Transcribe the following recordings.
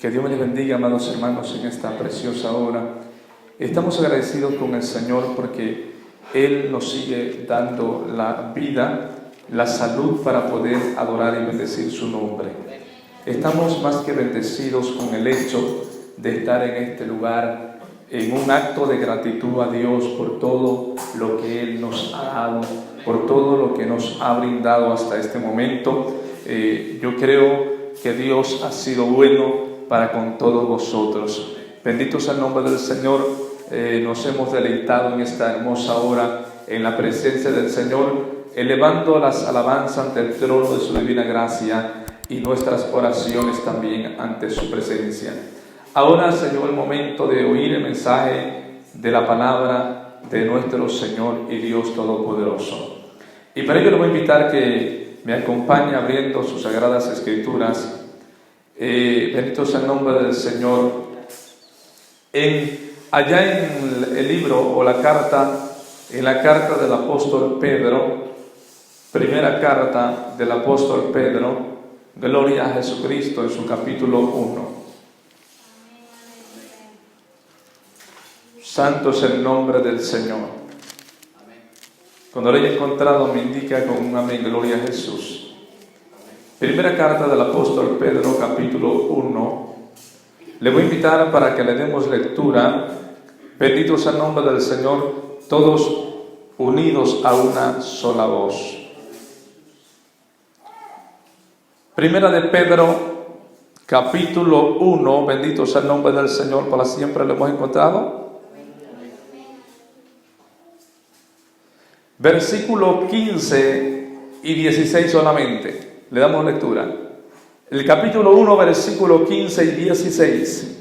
Que Dios me les bendiga, amados hermanos, en esta preciosa hora. Estamos agradecidos con el Señor porque Él nos sigue dando la vida, la salud para poder adorar y bendecir su nombre. Estamos más que bendecidos con el hecho de estar en este lugar en un acto de gratitud a Dios por todo lo que Él nos ha dado, por todo lo que nos ha brindado hasta este momento. Yo creo que Dios ha sido bueno para con todos vosotros. Bendito sea el nombre del Señor. Nos hemos deleitado en esta hermosa hora en la presencia del Señor, elevando las alabanzas ante el trono de su divina gracia y nuestras oraciones también ante su presencia. Ahora se llegó el momento de oír el mensaje de la palabra de nuestro Señor y Dios Todopoderoso. Y para ello le voy a invitar que me acompañe abriendo sus sagradas escrituras. Bendito sea el nombre del Señor. Allá en el libro o la carta del apóstol Pedro, primera carta del apóstol Pedro, gloria a Jesucristo, en su capítulo 1. Santo es el nombre del Señor. Cuando lo haya encontrado me indica con un amén, gloria a Jesús. Primera carta del apóstol Pedro, capítulo 1. Le voy a invitar para que le demos lectura. Bendito sea el nombre del Señor, todos unidos a una sola voz. Primera de Pedro, capítulo 1. Bendito sea el nombre del Señor, para siempre lo hemos encontrado. Versículo 15 y 16 solamente. Le damos lectura. El capítulo 1, versículo 15 y 16.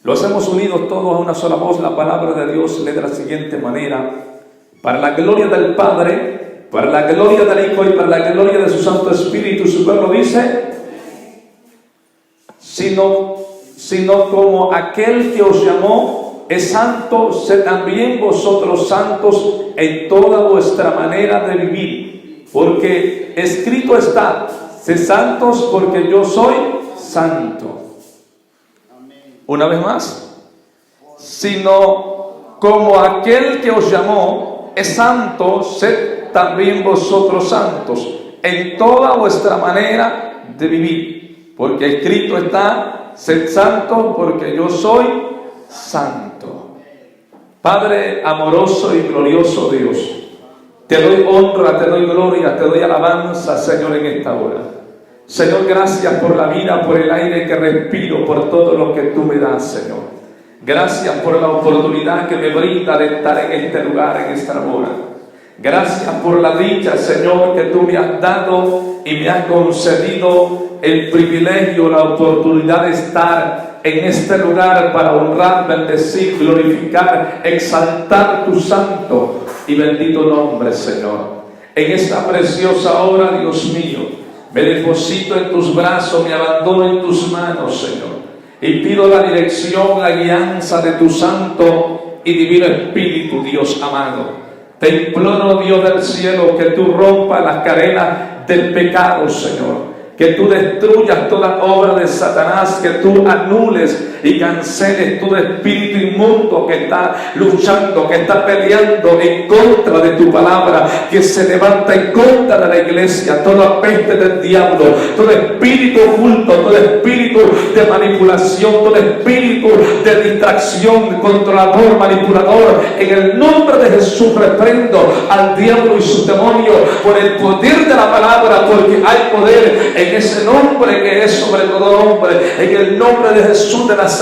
Lo hacemos unidos todos a una sola voz. La palabra de Dios lee de la siguiente manera: para la gloria del Padre, para la gloria del Hijo y para la gloria de su Santo Espíritu. Su pueblo dice: sino como aquel que os llamó es santo, sed también vosotros santos en toda vuestra manera de vivir. Porque escrito está: sed santos porque yo soy santo. Una vez más: sino como aquel que os llamó es santo, sed también vosotros santos en toda vuestra manera de vivir. Porque escrito está: sed santos porque yo soy santo. Padre amoroso y glorioso Dios, te doy honra, te doy gloria, te doy alabanza, Señor, en esta hora. Señor, gracias por la vida, por el aire que respiro, por todo lo que tú me das, Señor. Gracias por la oportunidad que me brinda de estar en este lugar, en esta hora. Gracias por la dicha, Señor, que tú me has dado y me has concedido el privilegio, la oportunidad de estar en este lugar para honrar, bendecir, glorificar, exaltar tu santo y bendito nombre, Señor. En esta preciosa hora, Dios mío, me deposito en tus brazos, me abandono en tus manos, Señor, y pido la dirección, la guianza de tu santo y divino Espíritu, Dios amado. Te imploro, Dios del cielo, que tú rompas las cadenas del pecado, Señor. Que tú destruyas toda obra de Satanás, que tú anules y canceles todo espíritu inmundo que está luchando, que está peleando en contra de tu palabra, que se levanta en contra de la iglesia, toda peste del diablo, todo espíritu oculto, todo espíritu de manipulación, todo espíritu de distracción, controlador, manipulador. En el nombre de Jesús reprendo al diablo y sus demonios por el poder de la palabra, porque hay poder en ese nombre que es sobre todo nombre. En el nombre de Jesús de Nazaret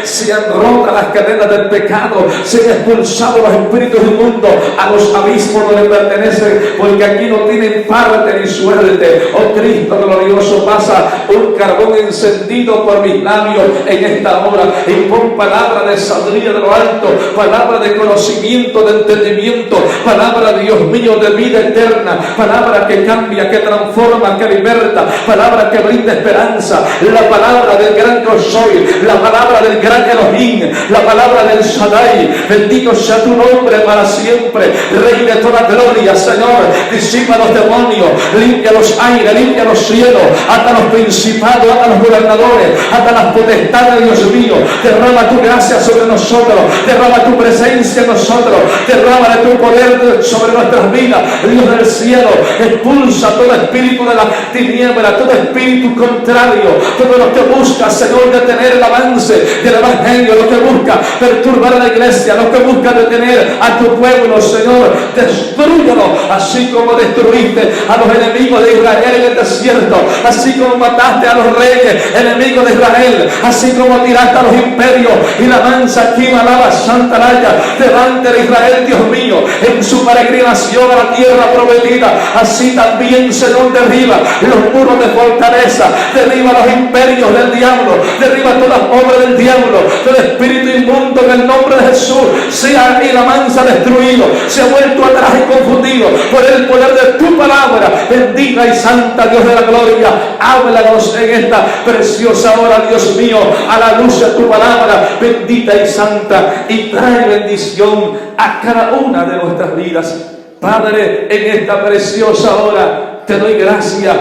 sean rotas las cadenas del pecado, sean expulsados los espíritus inmundos a los abismos donde pertenecen, porque aquí no tienen parte ni suerte. Oh Cristo glorioso, pasa un carbón encendido por mis labios en esta hora y pon palabra de sabiduría de lo alto, palabra de conocimiento, de entendimiento, palabra, Dios mío, de vida eterna, palabra que cambia, que transforma, que liberta, palabra que brinda esperanza, la palabra del gran yo soy, la palabra del gran Elohim, la palabra del Shaddai. Bendito sea tu nombre para siempre, Rey de toda gloria, Señor. Disipa los demonios, limpia los aires, limpia los cielos, a ata los principados, ata los gobernadores, ata las potestades, Dios mío. Derrama tu gracia sobre nosotros, derrama tu presencia en nosotros, derrama de tu poder sobre nuestras vidas. Dios del cielo, expulsa todo espíritu de la tiniebla, todo espíritu contrario, todo lo que busca, Señor, detener el avance del evangelio, lo que busca perturbar a la iglesia, lo que busca detener a tu pueblo, Señor, destrúyalo, así como destruiste a los enemigos de Israel en el desierto, así como mataste a los reyes enemigos de Israel, así como tiraste a los imperios y la mansa aquí malaba Santa Raya delante de Israel, Dios mío, en su peregrinación a la tierra prometida. Así también, Señor, derriba los muros de fortaleza, derriba los imperios del diablo, derriba todas las obras del diablo, todo espíritu inmundo en el nombre de Jesús. Sea y la mansa destruido, se ha vuelto atrás y confundido por el poder de tu palabra. Bendita y santa Dios de la gloria, háblanos en esta preciosa hora, Dios mío, a la luz de tu palabra, bendita y santa, y trae bendición a cada una de nuestras vidas. Padre, en esta preciosa hora te doy gracias,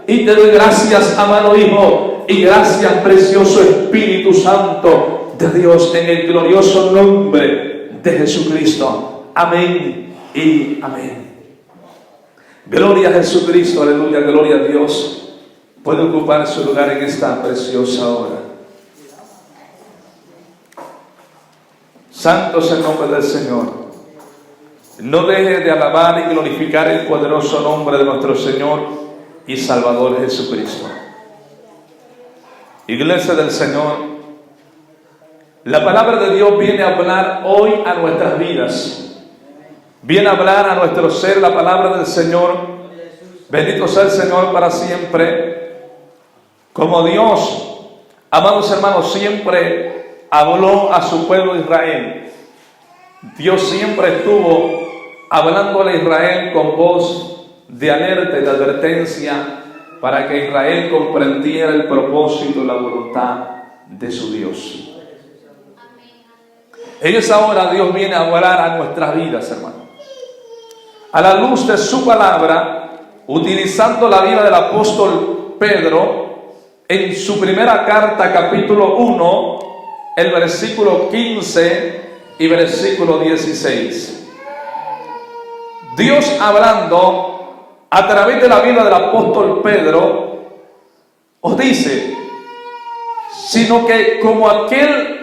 y te doy gracias, amado Hijo, y gracias, precioso Espíritu Santo de Dios, en el glorioso nombre de Jesucristo. Amén y amén. Gloria a Jesucristo, aleluya, gloria a Dios. Puede ocupar su lugar en esta preciosa hora. Santo es el nombre del Señor. No deje de alabar y glorificar el poderoso nombre de nuestro Señor y Salvador Jesucristo. Iglesia del Señor, la palabra de Dios viene a hablar hoy a nuestras vidas. Viene a hablar a nuestro ser la palabra del Señor. Bendito sea el Señor para siempre. Como Dios, amados hermanos, siempre habló a su pueblo Israel. Dios siempre estuvo hablándole a Israel con voz de alerta y de advertencia para que Israel comprendiera el propósito y la voluntad de su Dios. En esa hora Dios viene a hablar a nuestras vidas, hermanos, a la luz de su palabra, utilizando la vida del apóstol Pedro en su primera carta, capítulo 1, el versículo 15 y versículo 16. Dios hablando a través de la vida del apóstol Pedro os dice: sino que como aquel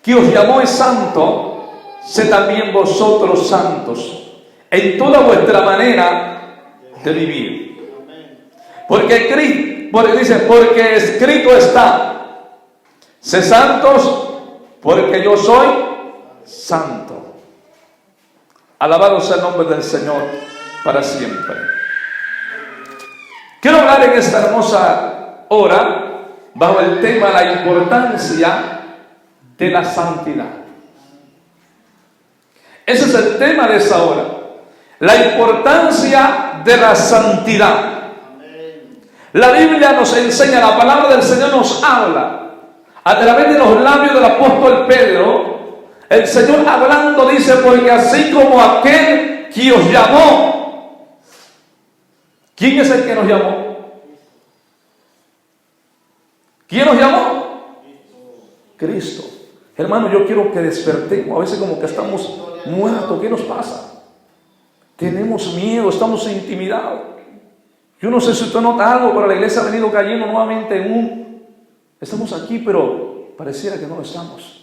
que os llamó es santo, sed también vosotros santos en toda vuestra manera de vivir. Porque escrito está: sed santos porque yo soy santo. Alabado sea el nombre del Señor para siempre. Quiero hablar en esta hermosa hora bajo el tema la importancia de la santidad. Ese es el tema de esa hora, la importancia de la santidad. La Biblia nos enseña, la palabra del Señor nos habla a través de los labios del apóstol Pedro. El Señor hablando dice: porque así como aquel que os llamó. ¿Quién es el que nos llamó? ¿Quién nos llamó? Cristo. Hermano, yo quiero que despertemos. A veces como que estamos muertos. ¿Qué nos pasa? Tenemos miedo, estamos intimidados. Yo no sé si usted nota algo, pero la iglesia ha venido cayendo nuevamente estamos aquí, pero pareciera que no lo estamos.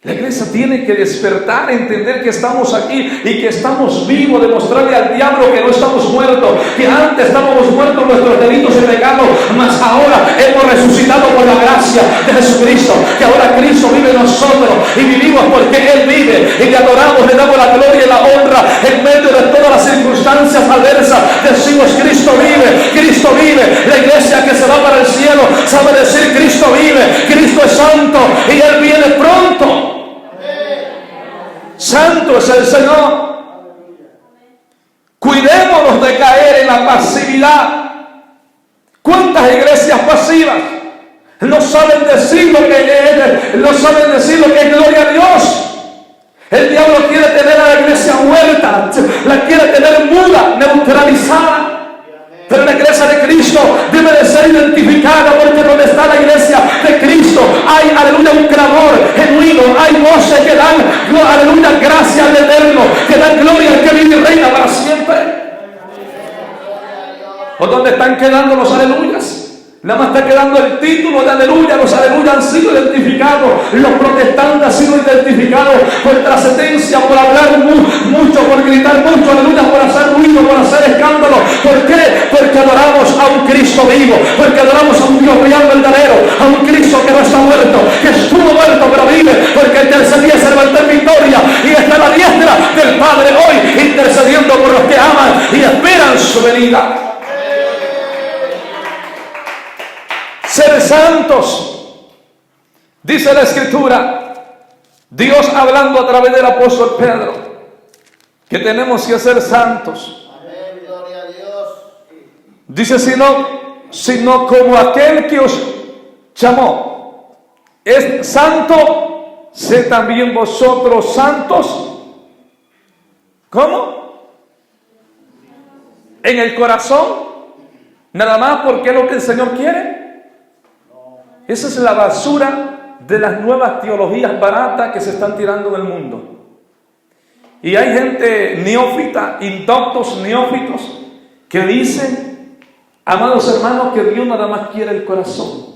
La iglesia tiene que despertar, entender que estamos aquí y que estamos vivos, demostrarle al diablo que no estamos muertos, que antes estábamos muertos en nuestros delitos y pecados, mas ahora hemos resucitado por la gracia de Jesucristo, que ahora Cristo vive en nosotros y vivimos porque Él vive, y le adoramos, le damos la gloria y la honra en medio de todas las circunstancias adversas. Decimos: Cristo vive, Cristo vive. La iglesia que se va para el cielo sabe decir: Cristo vive, Cristo es santo y Él viene pronto. Santo es el Señor. Cuidémonos de caer en la pasividad. ¿Cuántas iglesias pasivas no saben decir lo que es, no saben decir lo que es gloria a Dios? El diablo quiere tener a la iglesia muerta, la quiere tener muda, neutralizada. Pero Cristo debe de ser identificada, porque donde está la iglesia de Cristo hay, aleluya, un clamor genuino, hay voces que dan, aleluya, gracias al Eterno, que dan gloria al que vive y reina para siempre. ¿O dónde están quedando los aleluyas? Nada más está quedando el título de aleluya. Los aleluya han sido identificados. Los protestantes han sido identificados por trascendencia, por hablar mucho, por gritar mucho, aleluya, por hacer ruido, por hacer escándalo. ¿Por qué? Porque adoramos a un Cristo vivo, porque adoramos a un Dios real verdadero, a un Cristo que no está muerto, que estuvo muerto pero vive, porque el tercer día se levantó en victoria y está a la diestra del Padre hoy, intercediendo por los que aman y esperan su venida. Ser santos, dice la Escritura, Dios hablando a través del apóstol Pedro, que tenemos que ser santos. Amén, gloria a Dios. Dice, sino como aquel que os llamó es santo, sed también vosotros santos. ¿Cómo? En el corazón, nada más porque es lo que el Señor quiere. Esa es la basura de las nuevas teologías baratas que se están tirando del mundo. Y hay gente neófita, indoctos neófitos, que dicen, amados hermanos, que Dios nada más quiere el corazón.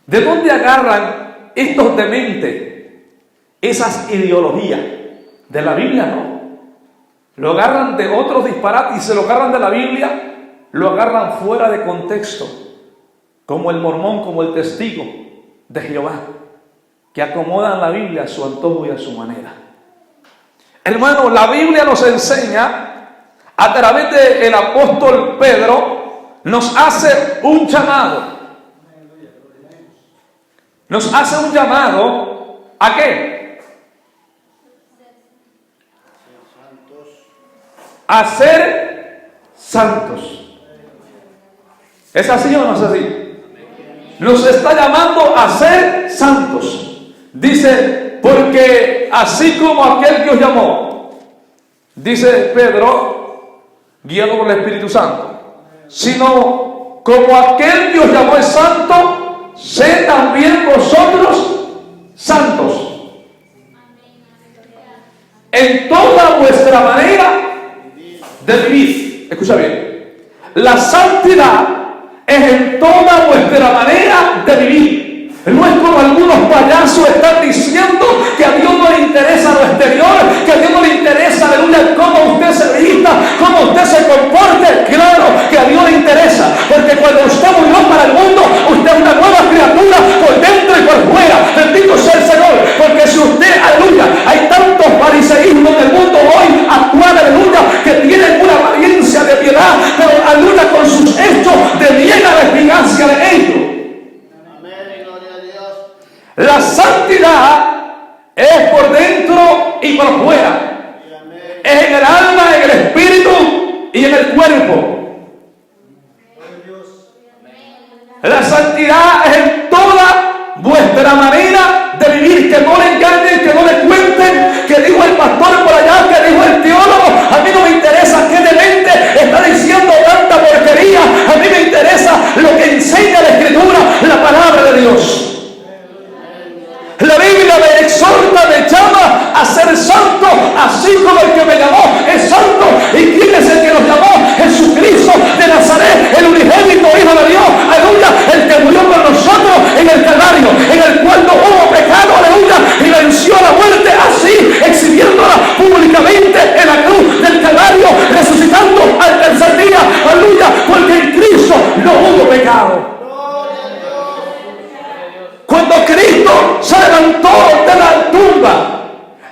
¿De dónde agarran estos dementes esas ideologías? De la Biblia, ¿no? Lo agarran de otros disparates y se lo agarran de la Biblia, lo agarran fuera de contexto. Como el mormón, como el testigo de Jehová, que acomodan la Biblia a su antojo y a su manera. Hermano, la Biblia nos enseña, a través del apóstol Pedro, nos hace un llamado. Nos hace un llamado, ¿a qué? A ser santos. ¿Es así o no es así? Nos está llamando a ser santos. Dice, porque así como aquel que os llamó, dice Pedro, guiado por el Espíritu Santo, sino como aquel que os llamó es santo, sed también vosotros santos en toda vuestra manera de vivir. Escucha bien, la santidad es en toda vuestra manera de vivir. No es como algunos payasos están diciendo que a Dios no le interesa lo exterior, que a Dios no le interesa, aleluya, cómo usted se vista, cómo usted se comporte. Claro que a Dios le interesa, porque cuando usted murió para el mundo, usted es una nueva criatura por dentro y por fuera. Bendito sea el Señor, porque si usted, aleluya, hay tantos fariseísmos en el mundo hoy actual, aleluya, que tienen una apariencia de piedad, pero aleluya, con sus hechos deniega la eficacia de ellos. La santidad es por dentro y por fuera. Es en el alma, en el espíritu y en el cuerpo. La santidad es en toda vuestra manera de vivir. Que no le engañen, que no le cuenten, que dijo el pastor por allá, que dijo el teólogo. A mí no me interesa qué demente está diciendo tanta porquería. A mí me interesa lo que enseña la Escritura, la palabra de Dios. La Biblia me exhorta, me llama a ser santo, así como el que me llamó es santo. ¿Y quién es el que nos llamó? Jesucristo de Nazaret, el unigénito Hijo de Dios, aleluya, el que murió por nosotros en el Calvario, en el cual no hubo pecado, aleluya, y venció la muerte así, exhibiéndola públicamente en la cruz del Calvario, resucitando al tercer día, aleluya, porque en Cristo no hubo pecado. Cuando Cristo se levantó de la tumba,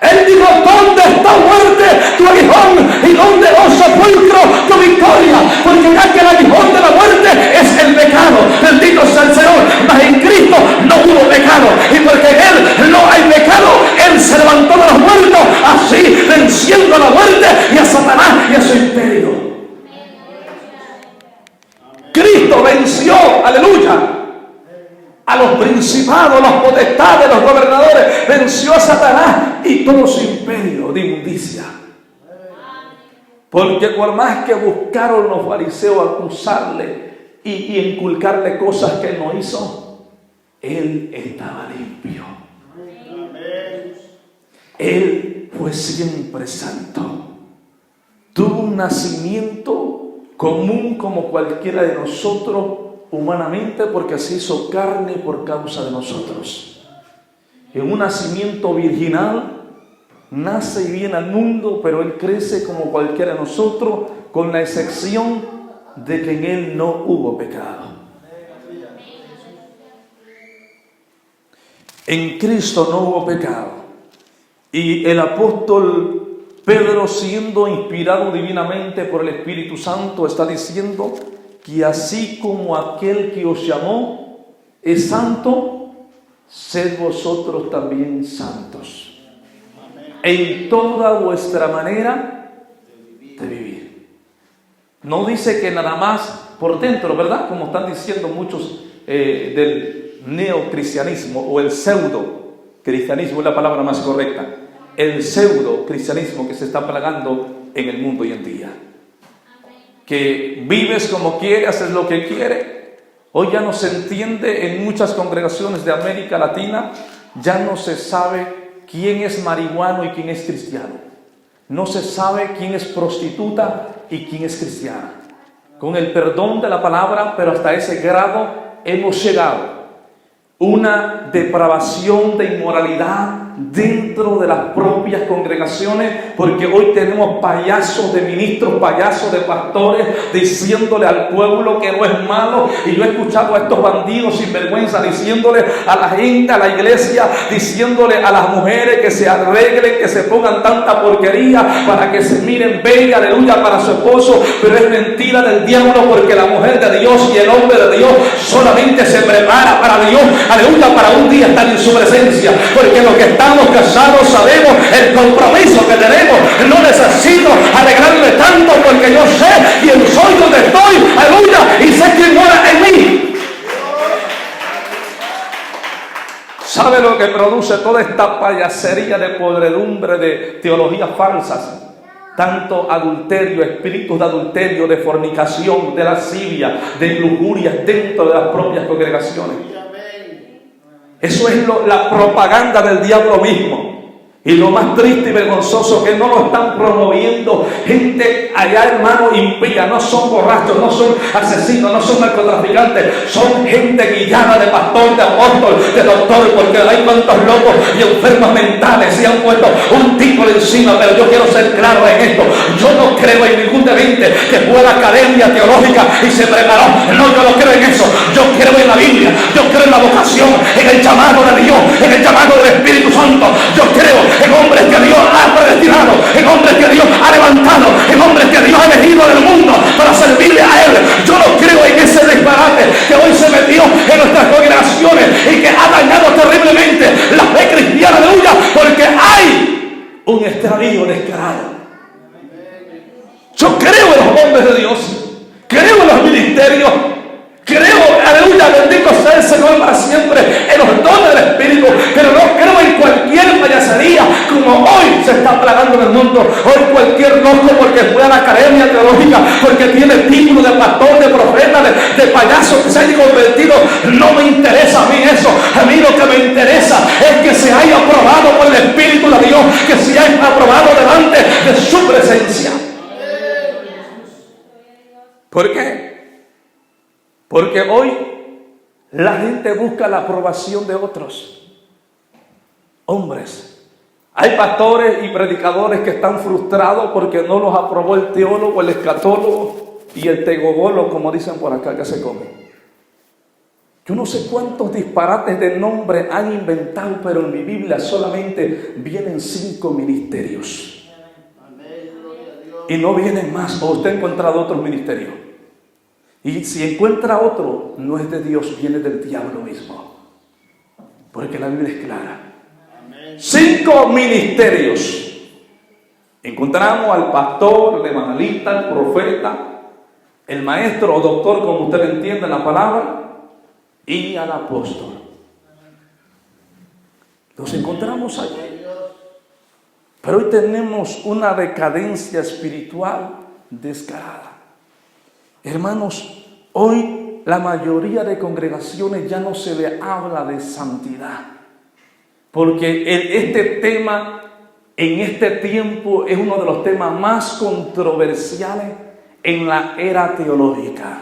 Él dijo, ¿dónde está muerte tu aguijón? ¿Y dónde, oh sepulcro, tu victoria? Porque ya que el aguijón de la muerte es el pecado, bendito sea el Señor, mas en Cristo no hubo pecado. Y porque en Él no hay pecado, Él se levantó de los muertos, así venciendo a la muerte y a Satanás y a su imperio. Cristo venció, aleluya, a los principados, los potestades, los gobernadores, venció a Satanás y todo su imperio de inmundicia. Porque por más que buscaron los fariseos acusarle y inculcarle cosas que él no hizo, él estaba limpio. Él fue siempre santo. Tuvo un nacimiento común como cualquiera de nosotros humanamente, porque se hizo carne por causa de nosotros. En un nacimiento virginal, nace y viene al mundo, pero él crece como cualquiera de nosotros, con la excepción de que en él no hubo pecado. En Cristo no hubo pecado. Y el apóstol Pedro, siendo inspirado divinamente por el Espíritu Santo, está diciendo que así como aquel que os llamó es santo, sed vosotros también santos en toda vuestra manera de vivir. No dice que nada más por dentro, ¿verdad? Como están diciendo muchos del neocristianismo o el pseudo cristianismo, es la palabra más correcta. El pseudo cristianismo que se está plagando en el mundo hoy en día. Que vives como quieres, haces lo que quieres. Hoy ya no se entiende en muchas congregaciones de América Latina, ya no se sabe quién es marihuano y quién es cristiano. No se sabe quién es prostituta y quién es cristiana. Con el perdón de la palabra, pero hasta ese grado hemos llegado. Una depravación de inmoralidad dentro de las propias congregaciones, porque hoy tenemos payasos de ministros, payasos de pastores, diciéndole al pueblo que no es malo. Y yo he escuchado a estos bandidos sin vergüenza diciéndole a la gente, a la iglesia, diciéndole a las mujeres que se arreglen, que se pongan tanta porquería para que se miren bella, aleluya, para su esposo. Pero es mentira del diablo, porque la mujer de Dios y el hombre de Dios solamente se prepara para Dios, aleluya, para un día estar en su presencia. Porque lo que estamos casados sabemos el compromiso que tenemos. No necesito alegrarme tanto, porque yo sé quién soy, donde estoy, aleluya, y sé quién mora en mí. ¿Sabe lo que produce toda esta payasería de podredumbre, de teologías falsas? Tanto adulterio, espíritus de adulterio, de fornicación, de lascivia, de lujuria dentro de las propias congregaciones. Eso es la propaganda del diablo mismo. Y lo más triste y vergonzoso, que no lo están promoviendo gente allá, hermano, impía. No son borrachos, no son asesinos, no son narcotraficantes. Son gente guiada de pastor, de apóstol, de doctor, porque hay tantos locos y enfermos mentales se han puesto un título encima. Pero yo quiero ser claro en esto. Yo no creo en ningún demente que fue a la academia teológica y se preparó. No, yo no creo en eso. Yo creo en la Biblia, yo creo en la vocación, en el llamado de Dios, en el llamado del Espíritu Santo. Yo creo en hombres que Dios ha predestinado, en hombres que Dios ha levantado, en hombres que Dios ha elegido del mundo para servirle a Él. Yo no creo en ese disparate que hoy se metió en nuestras congregaciones y que ha dañado terriblemente la fe cristiana, aleluya, porque hay un extravío descarado. Yo creo en los hombres de Dios, creo en los ministerios, creo, aleluya, bendito sea el Señor para siempre, en los dones del Espíritu, pero no creo en cualquier payasería como hoy se está plagando en el mundo. Hoy cualquier loco, porque fue a la academia teológica, porque tiene título de pastor, de profeta, de payaso, que se haya convertido. No me interesa a mí eso. A mí lo que me interesa es que se haya aprobado por el Espíritu de Dios, que se haya aprobado delante de su presencia. ¿Por qué? Porque hoy la gente busca la aprobación de otros hombres. Hay pastores y predicadores que están frustrados porque no los aprobó el teólogo, el escatólogo y el tegogolo, como dicen por acá, que se comen. Yo no sé cuántos disparates de nombre han inventado, pero en mi Biblia solamente vienen 5 ministerios. Y no vienen más. ¿O usted ha encontrado otros ministerios? Y si encuentra otro, no es de Dios, viene del diablo mismo. Porque la Biblia es clara. 5 ministerios. Encontramos al pastor, el evangelista, el profeta, el maestro o doctor, como usted entiende la palabra, y al apóstol. Los encontramos allí. Pero hoy tenemos una decadencia espiritual descarada. Hermanos, hoy la mayoría de congregaciones ya no se le habla de santidad. Porque este tema en este tiempo es uno de los temas más controversiales en la era teológica.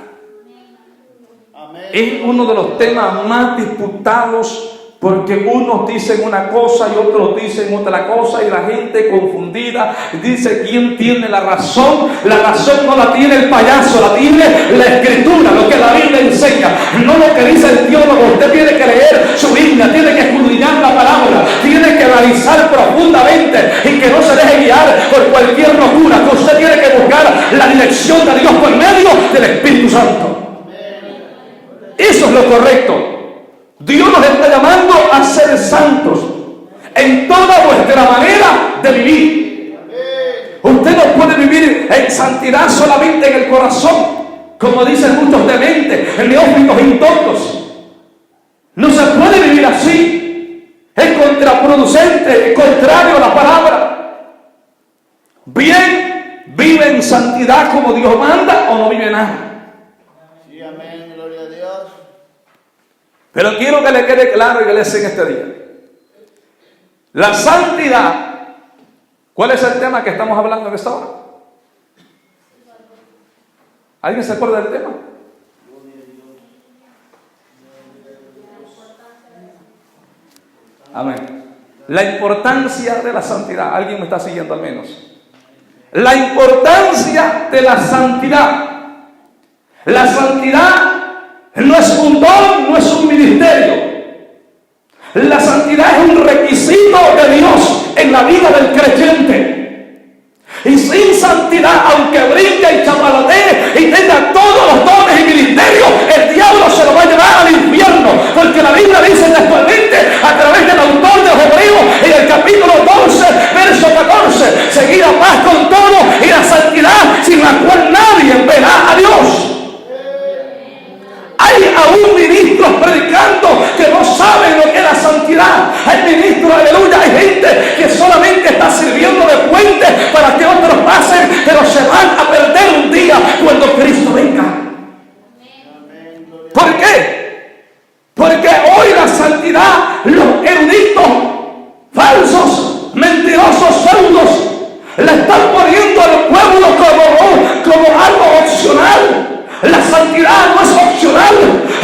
Es uno de los temas más disputados, porque unos dicen una cosa y otros dicen otra cosa, y la gente confundida dice quién tiene la razón. La razón no la tiene el payaso, la tiene la Escritura, lo que la Biblia enseña, no lo que dice el teólogo. Usted tiene que leer su Biblia, tiene que escudriñar la palabra, tiene que analizar profundamente y que no se deje guiar por cualquier locura, que usted tiene que buscar la dirección de Dios por medio del Espíritu Santo. Eso es lo correcto. Dios nos está llamando a ser santos en toda vuestra manera de vivir. Usted no puede vivir en santidad solamente en el corazón, como dicen muchos dementes, neófitos intontos. No se puede vivir así. Es contraproducente, es contrario a la palabra. Bien, vive en santidad como Dios manda, o no vive nada. Sí, amén, gloria a Dios. Pero quiero que le quede claro, iglesia, en este día. La santidad. ¿Cuál es el tema que estamos hablando en esta hora? ¿Alguien se acuerda del tema? Amén. La importancia de la santidad. ¿Alguien me está siguiendo al menos? La importancia de la santidad. La santidad no es un don, no es un ministerio. La santidad es un requisito de Dios en la vida del creyente. Y sin santidad, aunque brinque y chapalatee y tenga todos los dones y ministerios, el diablo se lo va a llevar al infierno. Porque la Biblia dice textualmente, a través del autor de los Hebreos, en el capítulo 12, verso 14, seguir a paz con todo y la santidad sin la cual nadie verá a Dios. Hay aún ministros predicando que no saben lo que es la santidad. Hay ministros, aleluya, hay gente que solamente está sirviendo de puente para que otros pasen, pero se van a perder un día cuando Cristo venga. ¿Por qué? Porque hoy la santidad, los eruditos, falsos, mentirosos, pseudos, le están poniendo al pueblo como algo opcional. La santidad no es opcional,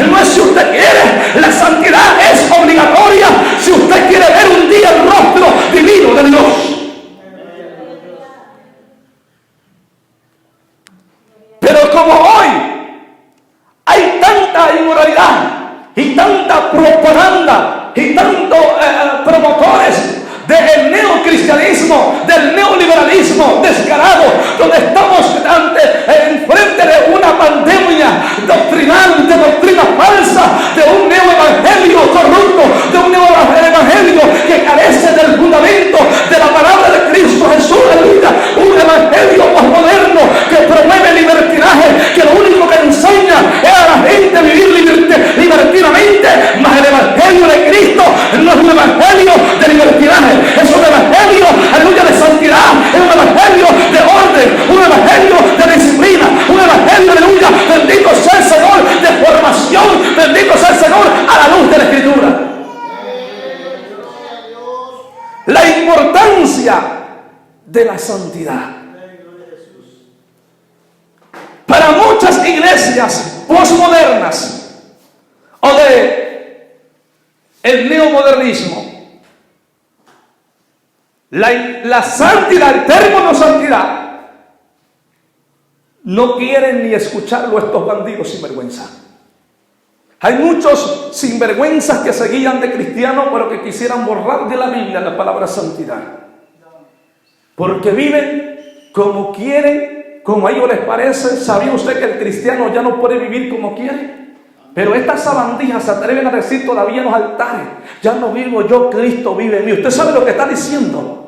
no es si usted quiere, la santidad es obligatoria si usted quiere ver un día el rostro divino de Dios. Pero como hoy hay tanta inmoralidad y tanta propaganda y tantos promotores del neocristianismo, del neoliberalismo descarado, donde estamos enfrente de una pandemia doctrinal, de doctrina falsa, de un neoevangelio corrupto, de un neoevangelio que carece del fundamento de la palabra de Cristo Jesús, aleluya, un evangelio postmoderno que promueve libertinaje, que lo único que enseña es a la gente vivir libertinamente, mas el evangelio de Cristo no es un evangelio de libertinaje. Es un evangelio, aleluya, de santidad, es un evangelio de orden, un evangelio de disciplina, un evangelio, aleluya, bendito sea el Señor, de formación, bendito sea el Señor, a la luz de la Escritura. La importancia de la santidad. Para muchas iglesias postmodernas o de el neomodernismo, la santidad, el término santidad, no quieren ni escucharlo estos bandidos sinvergüenza. Hay muchos sinvergüenzas que se guían de cristianos, pero que quisieran borrar de la Biblia la palabra santidad. Porque viven como quieren, como a ellos les parece. ¿Sabía usted que el cristiano ya no puede vivir como quiere? Pero estas sabandijas se atreven a decir todavía en los altares: ya no vivo yo, Cristo vive en mí. ¿Usted sabe lo que está diciendo?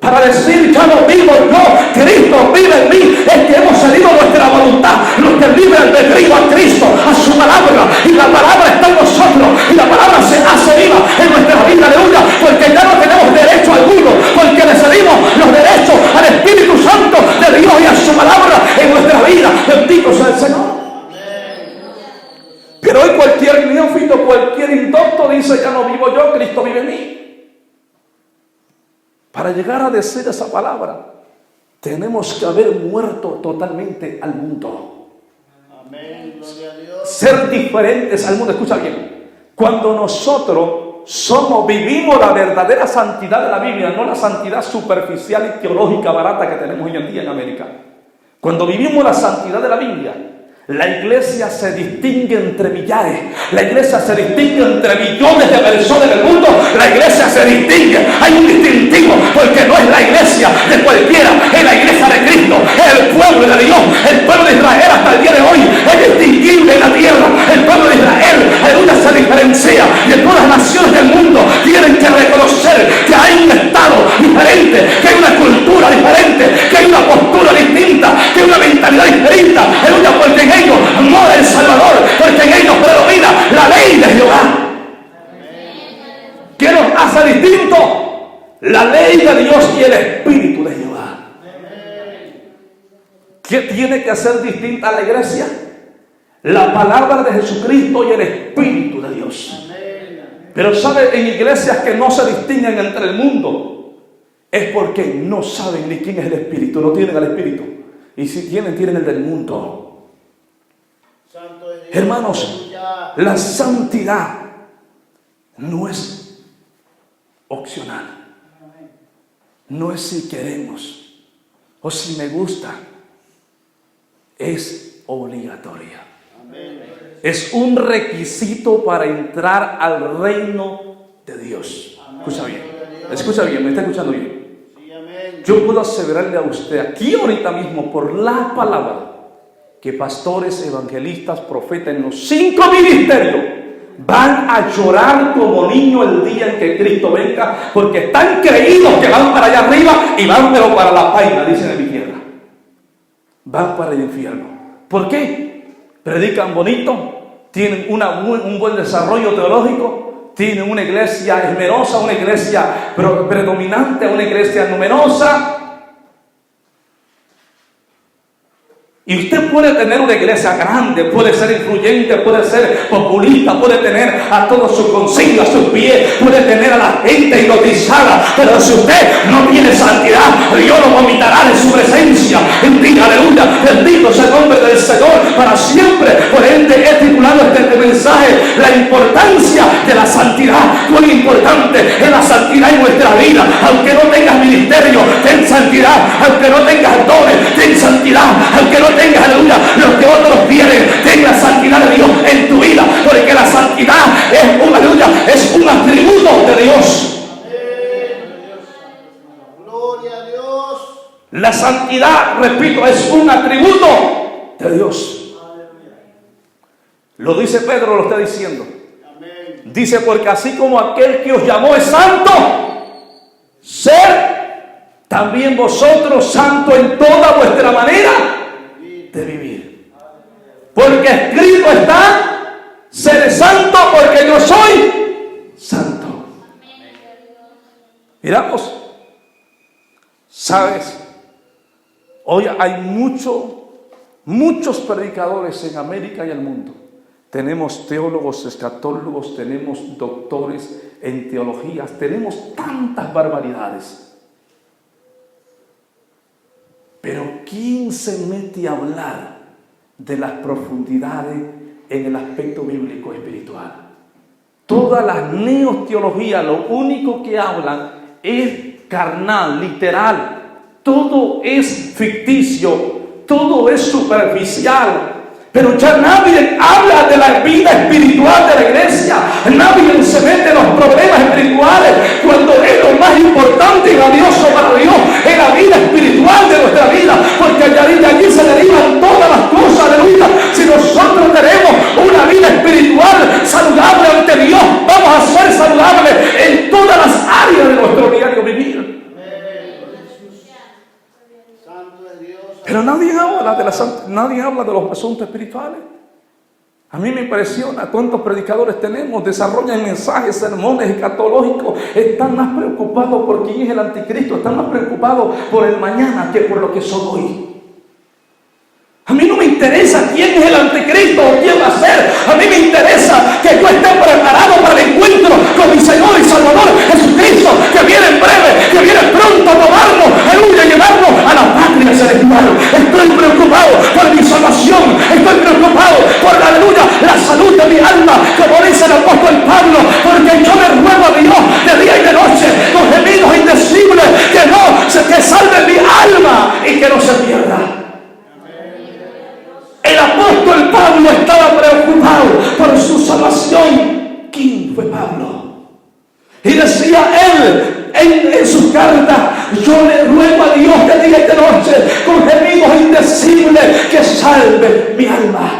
Para decir ya no vivo yo, Cristo vive en mí, es que hemos cedido nuestra voluntad, nuestro libre albedrío a Cristo, a su palabra, y la palabra está en nosotros, y la palabra se hace viva en nuestra vida, aleluya, porque ya no tenemos derecho alguno, porque Bendito sea el Señor. Pero hoy cualquier neófito, cualquier indocto dice: ya no vivo yo, Cristo vive en mí. Para llegar a decir esa palabra, tenemos que haber muerto totalmente al mundo. Amén. Gloria a Dios. Ser diferentes al mundo. Escucha bien. Cuando nosotros vivimos la verdadera santidad de la Biblia, no la santidad superficial y teológica barata que tenemos hoy en día en América. Cuando vivimos la santidad de la Biblia, la iglesia se distingue entre millares, la iglesia se distingue entre millones de personas en el mundo, la iglesia se distingue, hay un distintivo, porque no es la iglesia de cualquiera, es la iglesia de Cristo, es el pueblo de Dios, el pueblo de Israel hasta el día de hoy es distinguible en la tierra, el pueblo de Israel, aleluya, se diferencia de todas las naciones del mundo, tienen que reconocer que hay un estado diferente, que hay una cultura diferente, que hay una postura distinta, que hay una mentalidad distinta, aleluya, porque en ellos mora el Salvador, porque en ellos predomina la ley de Jehová. ¿Qué nos hace distintos? La ley de Dios y el Espíritu de Jehová. ¿Qué tiene que hacer distinta a la iglesia? La palabra de Jesucristo y el Espíritu de Dios. Pero sabe, en iglesias que no se distinguen entre el mundo, es porque no saben ni quién es el Espíritu, no tienen el Espíritu. Y si tienen, tienen el del mundo. Hermanos, la santidad no es opcional, no es si queremos o si me gusta, es obligatoria. Es un requisito para entrar al reino de Dios. Escucha bien, me está escuchando bien. Yo puedo aseverarle a usted aquí ahorita mismo por la palabra que pastores, evangelistas, profetas en los 5 ministerios van a llorar como niños el día en que Cristo venga, porque están creídos que van para allá arriba y van pero para la paina, dicen en mi tierra. Van para el infierno. ¿Por qué? Predican bonito, tienen un buen desarrollo teológico, tienen una iglesia esmerosa, una iglesia predominante, una iglesia numerosa. Y usted puede tener una iglesia grande, puede ser influyente, puede ser populista, puede tener a todos sus consignas, sus pies, puede tener a la gente hipnotizada, pero si usted no tiene santidad, Dios lo vomitará de su presencia. Diga aleluya, bendito sea el nombre del Señor para siempre. Por ende he titulado este mensaje: la importancia de la santidad. Cuán importante es la santidad en nuestra vida. Aunque no tengas ministerio, ten santidad. Aunque no tengas dones, ten santidad. Aunque no tengas, aleluya, lo que otros tienen, ten la santidad de Dios en tu vida, porque la santidad es un atributo de Dios. Gloria a Dios. La santidad, repito, es un atributo de Dios. Lo dice Pedro, lo está diciendo. Dice: porque así como aquel que os llamó es santo, ser también vosotros santos en toda vuestra manera de vivir. Porque escrito está: seré santo porque yo soy santo. Miramos, ¿sabes? Hoy hay muchos predicadores en América y el mundo. Tenemos teólogos, escatólogos, tenemos doctores en teologías, tenemos tantas barbaridades. Pero ¿quién se mete a hablar de las profundidades en el aspecto bíblico espiritual? Todas las neoteologías lo único que hablan es carnal, literal. Todo es ficticio, todo es superficial. Pero ya nadie habla de la vida espiritual de la iglesia. Nadie se mete en los problemas espirituales cuando es lo más importante y valioso para Dios, es la vida espiritual de nuestra vida, porque de allí se derivan todas las cosas de vida. Si nosotros tenemos una vida espiritual saludable ante Dios, vamos a ser saludables en todas las áreas de nuestro diario vivir. Pero nadie habla de los asuntos espirituales. A mí me impresiona cuántos predicadores tenemos, desarrollan mensajes, sermones escatológicos, están más preocupados por quién es el anticristo, están más preocupados por el mañana que por lo que son hoy. A mí no me interesa interesa quién es el anticristo o quién va a ser. A mí me interesa que yo esté preparado para el encuentro con mi Señor y Salvador Jesucristo, que viene en breve, que viene pronto a tomarnos, aleluya, llevarnos a la patria celestial. Estoy preocupado por mi salvación, estoy preocupado por, aleluya, la salud de mi alma, como dice el apóstol Pablo, porque yo le ruego a Dios de día y de noche con gemidos indecibles que salve mi alma y que no se pierda. El apóstol Pablo estaba preocupado por su salvación. ¿Quién fue Pablo? Y decía él en su carta: yo le ruego a Dios de día y de noche con gemidos indecibles que salve mi alma.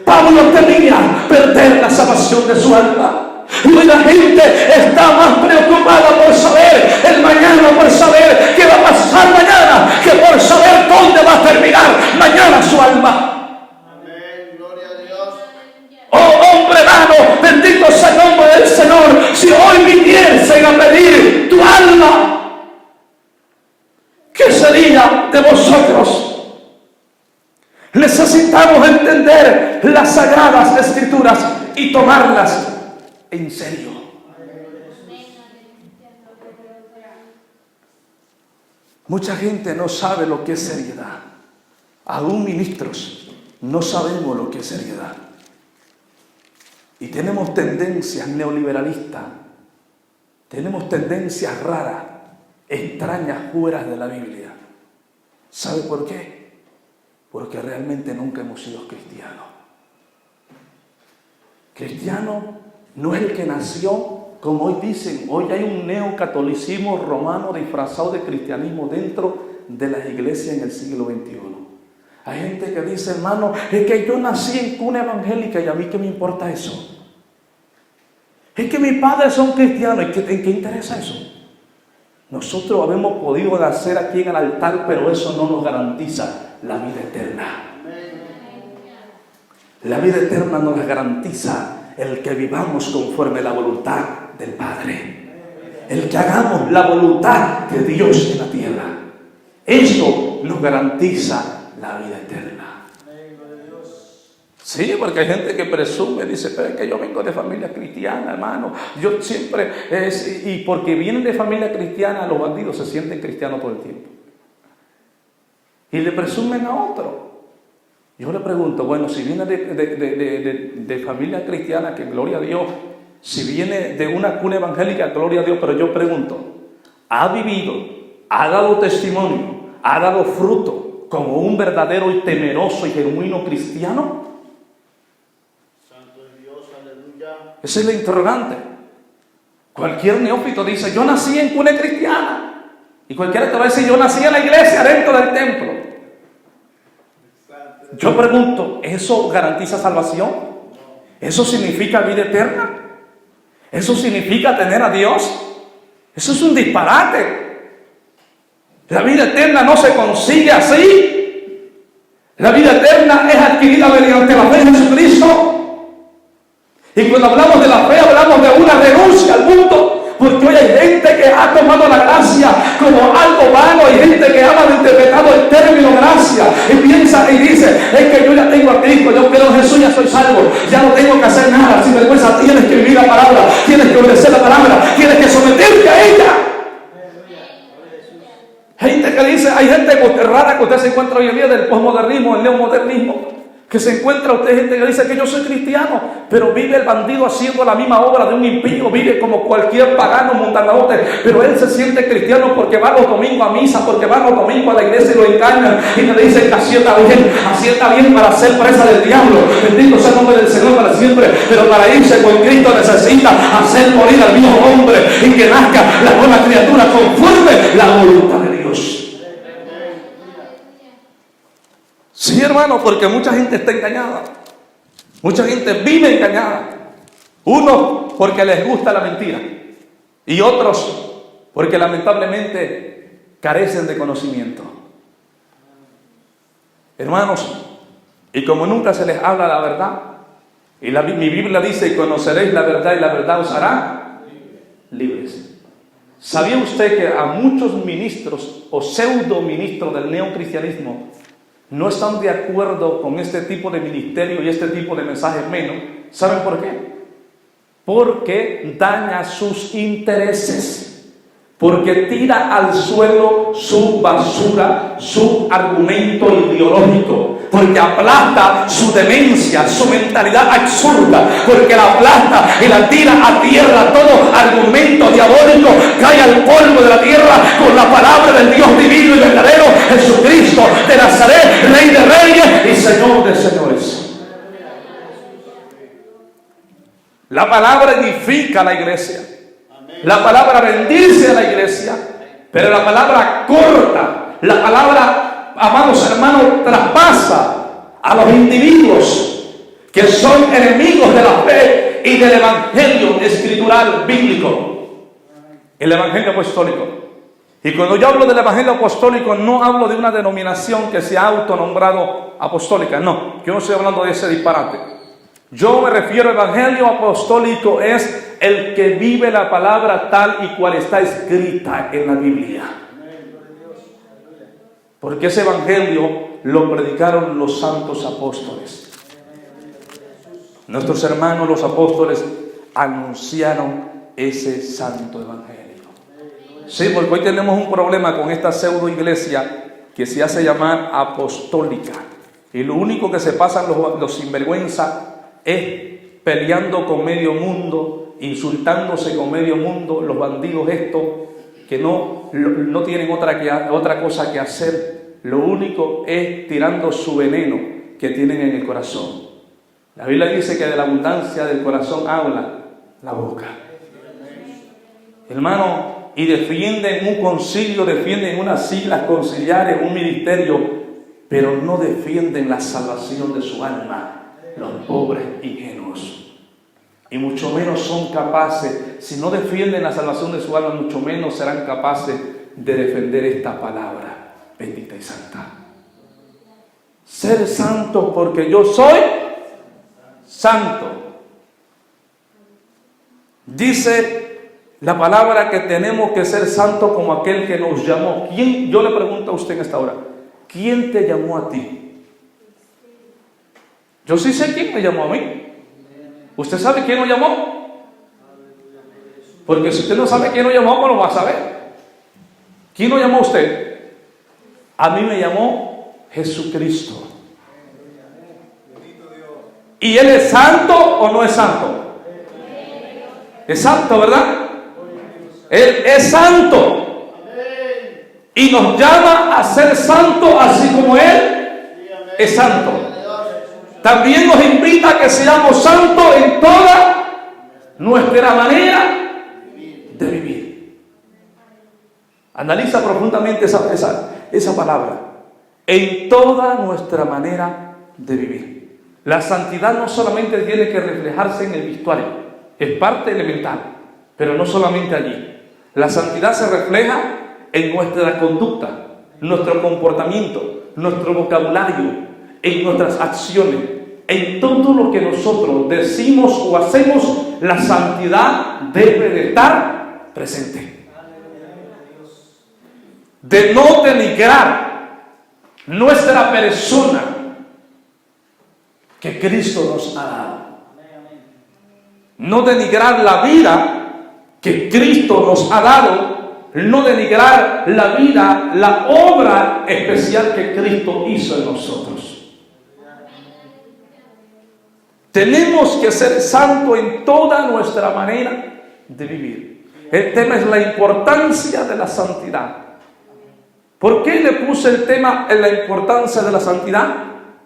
Pablo temía perder la salvación de su alma. Y la gente está más preocupada por saber el mañana, por saber qué va a pasar mañana, que por saber dónde va a terminar mañana su alma. Amén, gloria a Dios. Oh hombre vano, bendito sea el nombre del Señor. Si hoy viniesen a pedir tu alma, ¿qué sería de vosotros? Necesitamos entender las sagradas escrituras y tomarlas en serio. Mucha gente no sabe lo que es seriedad. Aún ministros no sabemos lo que es seriedad. Y tenemos tendencias neoliberalistas, tenemos tendencias raras, extrañas, fuera de la Biblia. ¿Sabe por qué? Porque realmente nunca hemos sido cristianos. Cristiano no es el que nació, como hoy dicen. Hoy hay un neocatolicismo romano disfrazado de cristianismo dentro de las iglesias en el siglo XXI. Hay gente que dice: hermano, es que yo nací en cuna evangélica y a mí qué me importa eso. Es que mis padres son cristianos, ¿en qué interesa eso? Nosotros habemos podido nacer aquí en el altar, pero eso no nos garantiza la vida eterna. La vida eterna nos la garantiza el que vivamos conforme a la voluntad del Padre, el que hagamos la voluntad de Dios en la tierra. Esto nos garantiza la vida eterna. Sí, porque hay gente que presume, dice: pero es que yo vengo de familia cristiana, hermano. Yo siempre, y porque vienen de familia cristiana, los bandidos se sienten cristianos todo el tiempo. Y le presumen a otro. Yo le pregunto: bueno, si viene de familia cristiana, que gloria a Dios. Si viene de una cuna evangélica, gloria a Dios. Pero yo pregunto: ¿ha vivido, ha dado testimonio, ha dado fruto como un verdadero y temeroso y genuino cristiano? Santo es Dios, aleluya. Esa es la interrogante. Cualquier neófito dice: yo nací en cuna cristiana. Y cualquiera te va a decir: yo nací en la iglesia, dentro del templo. Yo pregunto: ¿eso garantiza salvación? ¿Eso significa vida eterna? ¿Eso significa tener a Dios? Eso es un disparate. La vida eterna no se consigue así. La vida eterna es adquirida mediante la fe en Jesucristo. Y cuando hablamos de la fe, hablamos de una renuncia al mundo. Porque hoy hay gente que ha tomado la gracia como algo vano. Hay gente que ha malinterpretado el término gracia y piensa y dice: es que yo ya tengo a Cristo, yo creo en Jesús, ya soy salvo, ya no tengo que hacer nada. Sin vergüenza, tienes que vivir la palabra, tienes que obedecer la palabra, tienes que someterte a ella. Gente que dice, hay gente rara que usted se encuentra hoy en día del posmodernismo, el neomodernismo, que se encuentra usted gente que dice que yo soy cristiano, pero vive el bandido haciendo la misma obra de un impío, vive como cualquier pagano mondanadote, pero él se siente cristiano porque va los domingos a misa, porque va los domingos a la iglesia y lo engañan y le dicen que así está bien para ser presa del diablo. Bendito sea el nombre del Señor para siempre, pero para irse con Cristo necesita hacer morir al viejo hombre y que nazca la nueva criatura conforme la voluntad de Dios. Sí, hermano, porque mucha gente está engañada. Mucha gente vive engañada. Unos porque les gusta la mentira y otros porque lamentablemente carecen de conocimiento. Hermanos, y como nunca se les habla la verdad, y mi Biblia dice: conoceréis la verdad y la verdad os hará libres. ¿Sabía usted que a muchos ministros o pseudo ministros del neocristianismo no están de acuerdo con este tipo de ministerio y este tipo de mensajes menos. ¿Saben por qué? Porque daña sus intereses. Porque tira al suelo su basura, su argumento ideológico. Porque aplasta su demencia, su mentalidad absurda. Porque la aplasta y la tira a tierra. Todo argumento diabólico cae al polvo de la tierra con la palabra del Dios divino y verdadero, Jesucristo de Nazaret, Rey de reyes y Señor de señores. La palabra edifica a la iglesia. La palabra bendice a la iglesia, pero la palabra corta, la palabra, amados hermanos, traspasa a los individuos que son enemigos de la fe y del evangelio escritural bíblico, el evangelio apostólico. Y cuando yo hablo del evangelio apostólico, no hablo de una denominación que se ha autonombrado apostólica, no, yo no estoy hablando de ese disparate. Yo me refiero al evangelio apostólico, es el que vive la palabra tal y cual está escrita en la Biblia. Porque ese evangelio lo predicaron los santos apóstoles. Nuestros hermanos los apóstoles anunciaron ese santo evangelio. Sí, porque hoy tenemos un problema con esta pseudo iglesia que se hace llamar apostólica. Y lo único que se pasan los sinvergüenza es peleando con medio mundo, insultándose con medio mundo, los bandidos estos que no tienen otra cosa que hacer. Lo único es tirando su veneno que tienen en el corazón. La Biblia dice que de la abundancia del corazón habla la boca. Hermano, y defienden un concilio, defienden unas siglas conciliares, un ministerio, pero no defienden la salvación de su alma. Los pobres ingenuos, y mucho menos son capaces, si no defienden la salvación de su alma, mucho menos serán capaces de defender esta palabra bendita y santa. Ser santo porque yo soy santo. Dice la palabra que tenemos que ser santos como aquel que nos llamó. ¿Quién? Yo le pregunto a usted en esta hora, ¿quién te llamó a ti? Yo sí sé quién me llamó a mí. ¿Usted sabe quién nos llamó? Porque si usted no sabe quién nos llamó, pues lo va a saber. ¿Quién nos llamó a usted? A mí me llamó Jesucristo. ¿Y Él es santo o no es santo? Es santo, ¿verdad? Él es santo. Y nos llama a ser santo así como Él es santo. También nos invita a que seamos santos en toda nuestra manera de vivir. Analiza profundamente esa palabra. En toda nuestra manera de vivir. La santidad no solamente tiene que reflejarse en el vestuario, es parte elemental, pero no solamente allí. La santidad se refleja en nuestra conducta, nuestro comportamiento, nuestro vocabulario, en nuestras acciones, en todo lo que nosotros decimos o hacemos. La santidad debe de estar presente. De no denigrar nuestra persona que Cristo nos ha dado. No denigrar la vida que Cristo nos ha dado. No denigrar la vida, la obra especial que Cristo hizo en nosotros. Tenemos que ser santos en toda nuestra manera de vivir. El tema es la importancia de la santidad. ¿Por qué le puse el tema en la importancia de la santidad?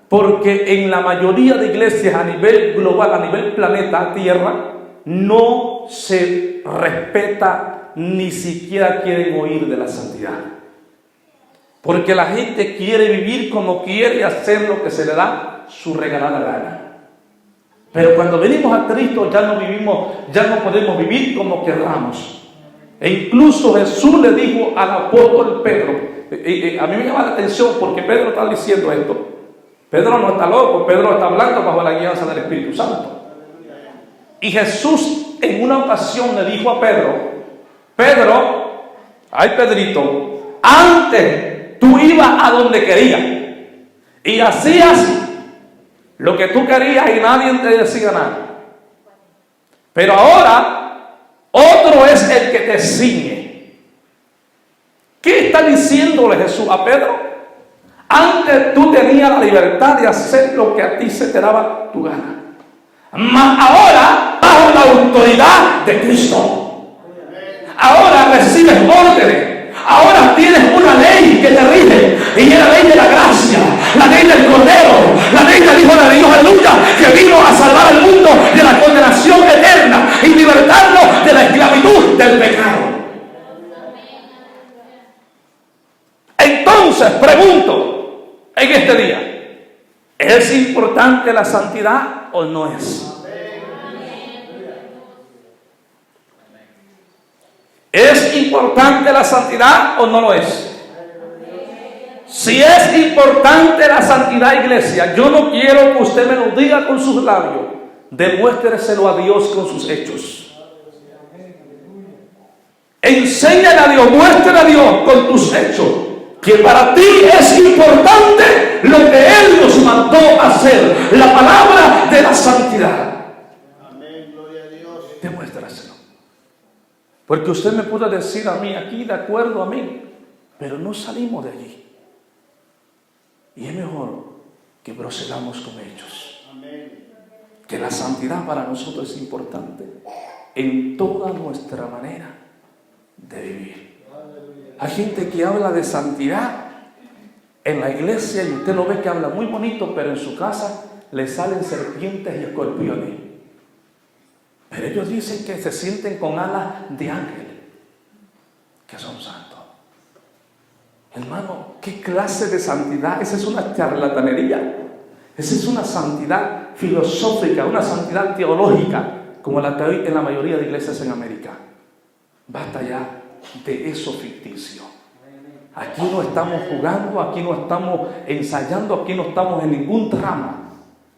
Porque en la mayoría de iglesias a nivel global, a nivel planeta Tierra, no se respeta, ni siquiera quieren oír de la santidad. Porque la gente quiere vivir como quiere y hacer lo que se le da su regalada gana. Pero cuando venimos a Cristo ya no podemos vivir como querramos. E incluso Jesús le dijo al apóstol Pedro, a mí me llama la atención porque Pedro está diciendo esto. Pedro no está loco, Pedro está hablando bajo la guianza del Espíritu Santo. Y Jesús en una ocasión le dijo a Pedro, ay Pedrito, antes tú ibas a donde querías y hacías lo que tú querías y nadie te decía nada. Pero ahora otro es el que te ciñe. ¿Qué está diciéndole Jesús a Pedro? Antes tú tenías la libertad de hacer lo que a ti se te daba tu gana. Mas ahora, bajo la autoridad de Cristo, ahora recibes órdenes. Ahora tienes una ley que te rige, y es la ley de la gracia, la ley del Cordero, la ley del Hijo de Dios, aleluya, que vino a salvar al mundo de la condenación eterna y libertarlo de la esclavitud del pecado. Entonces, pregunto en este día, ¿es importante la santidad o no es? ¿Es importante la santidad o no lo es? Si es importante la santidad, iglesia, yo no quiero que usted me lo diga con sus labios. Demuéstreselo a Dios con sus hechos. Enséñale a Dios, muéstrale a Dios con tus hechos que para ti es importante lo que Él nos mandó a hacer, la palabra de la santidad. Amén, gloria a Dios. Demuéstraselo. Porque usted me puede decir a mí aquí de acuerdo a mí, pero no salimos de allí. Y es mejor que procedamos con hechos. Amén. Que la santidad para nosotros es importante en toda nuestra manera de vivir. Hay gente que habla de santidad en la iglesia y usted lo ve que habla muy bonito, pero en su casa le salen serpientes y escorpiones. Pero ellos dicen que se sienten con alas de ángel, que son santos. Hermano, ¿qué clase de santidad? Esa es una charlatanería. Esa es una santidad filosófica, una santidad teológica, como la que hay en la mayoría de iglesias en América. Basta ya de eso ficticio. Aquí no estamos jugando, aquí no estamos ensayando, aquí no estamos en ningún drama.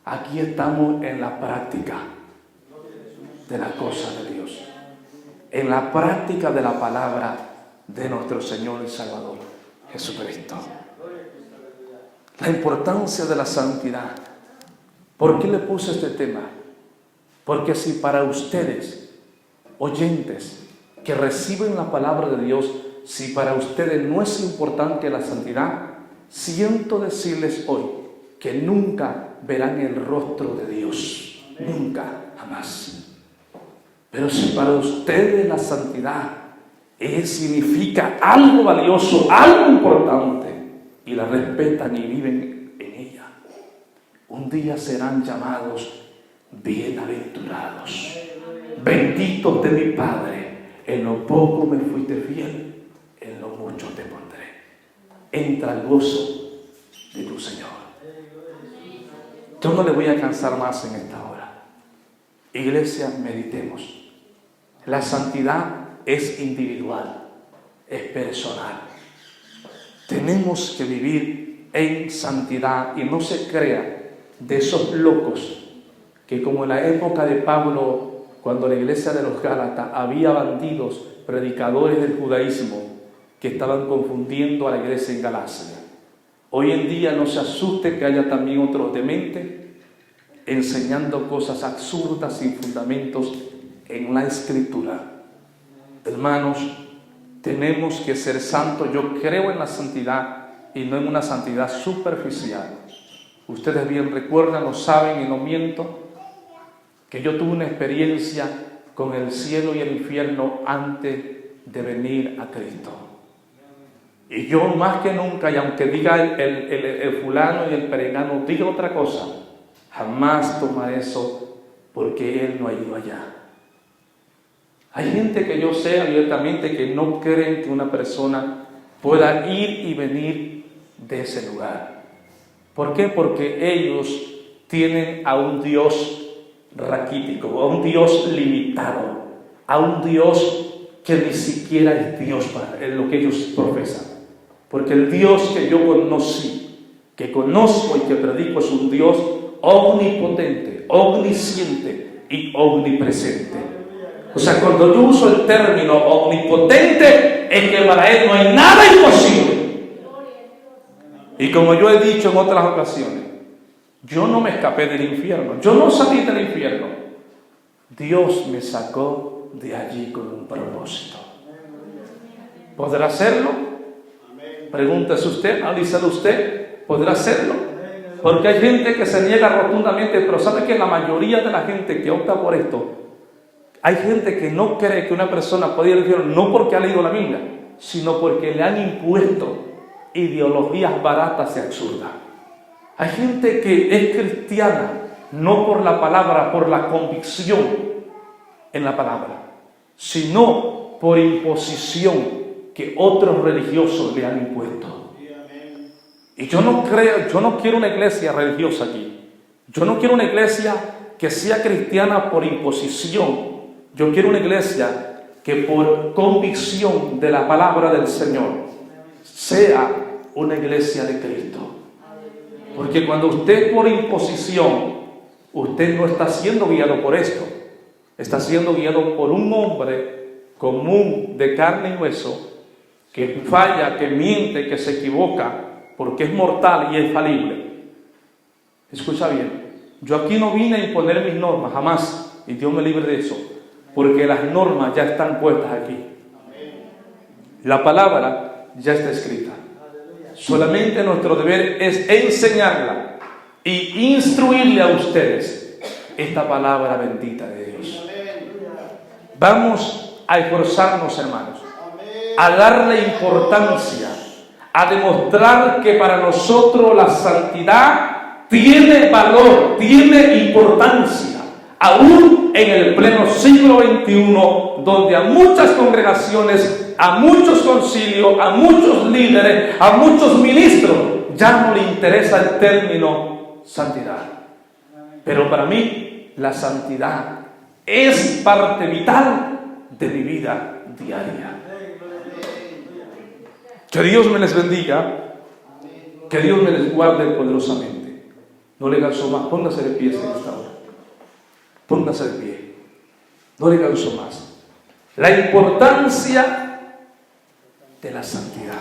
Aquí estamos en la práctica de las cosas de Dios, en la práctica de la palabra de nuestro Señor y Salvador Jesucristo. La importancia de la santidad. ¿Por qué le puse este tema? Porque si para ustedes, oyentes, que reciben la palabra de Dios, si para ustedes no es importante la santidad, siento decirles hoy que nunca verán el rostro de Dios. Nunca, jamás. Pero si para ustedes la santidad significa algo valioso, algo importante, y la respetan y viven en ella, un día serán llamados bienaventurados, benditos de mi Padre. En lo poco me fuiste fiel, en lo mucho te pondré. Entra al gozo de tu Señor. Yo no le voy a cansar más en esta hora. Iglesia, meditemos. La santidad es individual, es personal. Tenemos que vivir en santidad y no se crea de esos locos que, como en la época de Pablo, cuando en la iglesia de los Gálatas había bandidos, predicadores del judaísmo que estaban confundiendo a la iglesia en Galacia. Hoy en día no se asuste que haya también otros dementes enseñando cosas absurdas sin fundamentos en la Escritura. Hermanos, tenemos que ser santos. Yo creo en la santidad y no en una santidad superficial. Ustedes bien recuerdan, lo saben y no miento, que yo tuve una experiencia con el cielo y el infierno antes de venir a Cristo. Y yo más que nunca, y aunque diga el fulano y el perengano, diga otra cosa, jamás tomaré eso porque Él no ha ido allá. Hay gente que yo sé abiertamente que no creen que una persona pueda ir y venir de ese lugar. ¿Por qué? Porque ellos tienen a un Dios raquítico, a un Dios limitado, a un Dios que ni siquiera es Dios para lo que ellos profesan. Porque el Dios que yo conocí, que conozco y que predico es un Dios omnipotente, omnisciente y omnipresente. O sea, cuando yo uso el término omnipotente, es que para Él no hay nada imposible. Y como yo he dicho en otras ocasiones, yo no me escapé del infierno, yo no salí del infierno. Dios me sacó de allí con un propósito. ¿Podrá hacerlo? Pregúntese usted, analízalo usted, ¿podrá hacerlo? Porque hay gente que se niega rotundamente, pero ¿sabe que la mayoría de la gente que opta por esto, hay gente que no cree que una persona puede ir al infierno, no porque ha leído la Biblia, sino porque le han impuesto ideologías baratas y absurdas. Hay gente que es cristiana, no por la palabra, por la convicción en la palabra, sino por imposición que otros religiosos le han impuesto. Y yo no quiero una iglesia religiosa aquí. Yo no quiero una iglesia que sea cristiana por imposición. Yo quiero una iglesia que por convicción de la palabra del Señor sea una iglesia de Cristo. Porque cuando usted por imposición, usted no está siendo guiado por esto, está siendo guiado por un hombre común de carne y hueso, que falla, que miente, que se equivoca, porque es mortal y es falible. Escucha bien, yo aquí no vine a imponer mis normas, jamás, y Dios me libre de eso, porque las normas ya están puestas aquí. La palabra ya está escrita. Solamente nuestro deber es enseñarla y instruirle a ustedes esta palabra bendita de Dios. Vamos a esforzarnos, hermanos, a darle importancia, a demostrar que para nosotros la santidad tiene valor, tiene importancia, aún en el pleno siglo XXI, donde a muchas congregaciones, a muchos concilios, a muchos líderes, a muchos ministros, ya no le interesa el término santidad. Pero para mí, la santidad es parte vital de mi vida diaria. Que Dios me les bendiga, que Dios me les guarde poderosamente. No le canso más, póngase de pie en esta hora. Póngase de pie, no le canso más. La importancia de la santidad.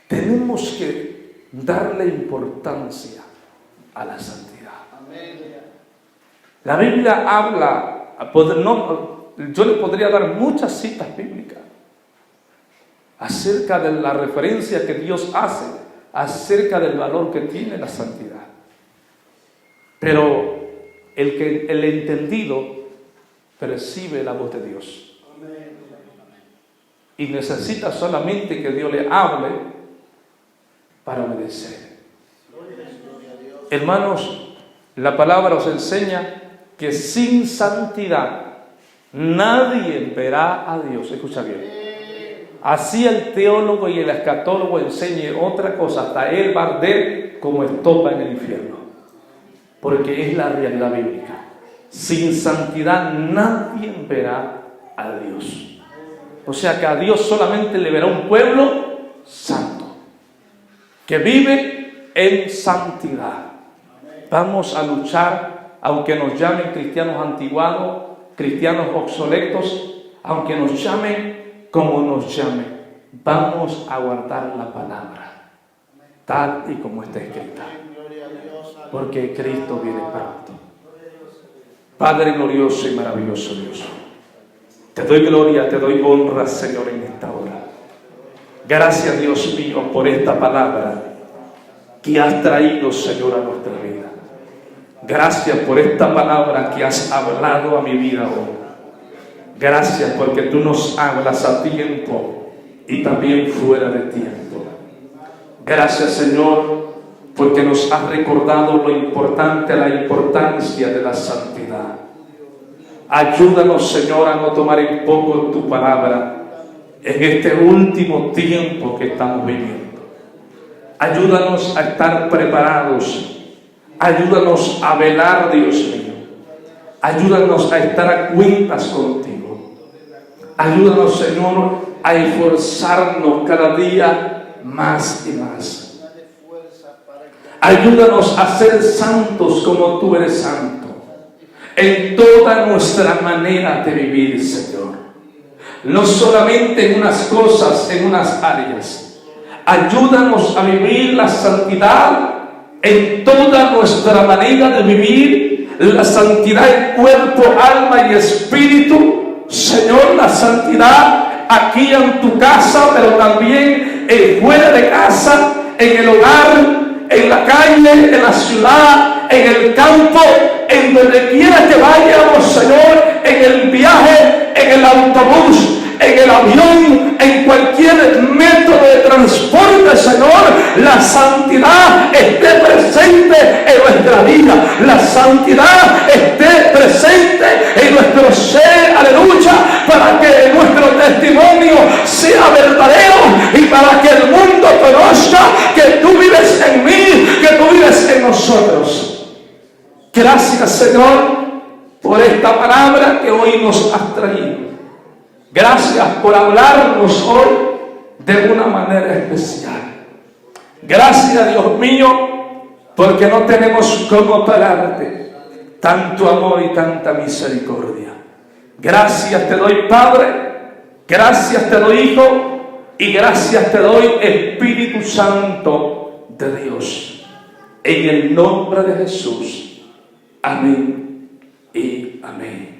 Tenemos que darle importancia a la santidad. La Biblia habla, yo le podría dar muchas citas bíblicas acerca de la referencia que Dios hace acerca del valor que tiene la santidad. Pero el entendido percibe la voz de Dios y necesita solamente que Dios le hable para obedecer. Hermanos, la palabra os enseña que sin santidad nadie verá a Dios. Escucha bien. Así el teólogo y el escatólogo enseñe otra cosa, hasta él va a arder como estopa en el infierno. Porque es la realidad bíblica. Sin santidad nadie verá a Dios. O sea que a Dios solamente le verá un pueblo santo, que vive en santidad. Vamos a luchar, aunque nos llamen cristianos antiguados, cristianos obsoletos, aunque nos llamen como nos llamen, vamos a guardar la palabra, tal y como está escrita. Porque Cristo viene pronto. Padre glorioso y maravilloso Dios, te doy gloria, te doy honra, Señor, en esta hora. Gracias, Dios mío, por esta palabra que has traído, Señor, a nuestra vida. Gracias por esta palabra que has hablado a mi vida hoy. Gracias porque tú nos hablas a tiempo y también fuera de tiempo. Gracias, Señor, porque nos has recordado la importancia de la santidad. Ayúdanos, Señor, a no tomar en poco tu palabra en este último tiempo que estamos viviendo. Ayúdanos a estar preparados. Ayúdanos a velar, Dios mío. Ayúdanos a estar a cuentas contigo. Ayúdanos, Señor, a esforzarnos cada día más y más. Ayúdanos a ser santos como tú eres santo, en toda nuestra manera de vivir, Señor. No solamente en unas cosas, en unas áreas. Ayúdanos a vivir la santidad en toda nuestra manera de vivir, la santidad en cuerpo, alma y espíritu. Señor, la santidad aquí en tu casa, pero también fuera de casa, en el hogar, en la calle, en la ciudad, en el campo, en donde quiera que vayamos, Señor, en el viaje, en el autobús, en el avión, en cualquier método de transporte, Señor, la santidad esté presente en nuestra vida, la santidad esté presente en nuestro ser, aleluya, para que nuestro testimonio sea verdadero y para que el mundo conozca que tú vives en mí, que tú vives en nosotros. Gracias, Señor, por esta palabra que hoy nos has traído. Gracias por hablarnos hoy de una manera especial. Gracias, Dios mío, porque no tenemos cómo pagarte tanto amor y tanta misericordia. Gracias te doy, Padre, gracias te doy, Hijo, y gracias te doy, Espíritu Santo de Dios. En el nombre de Jesús. Amén y amén.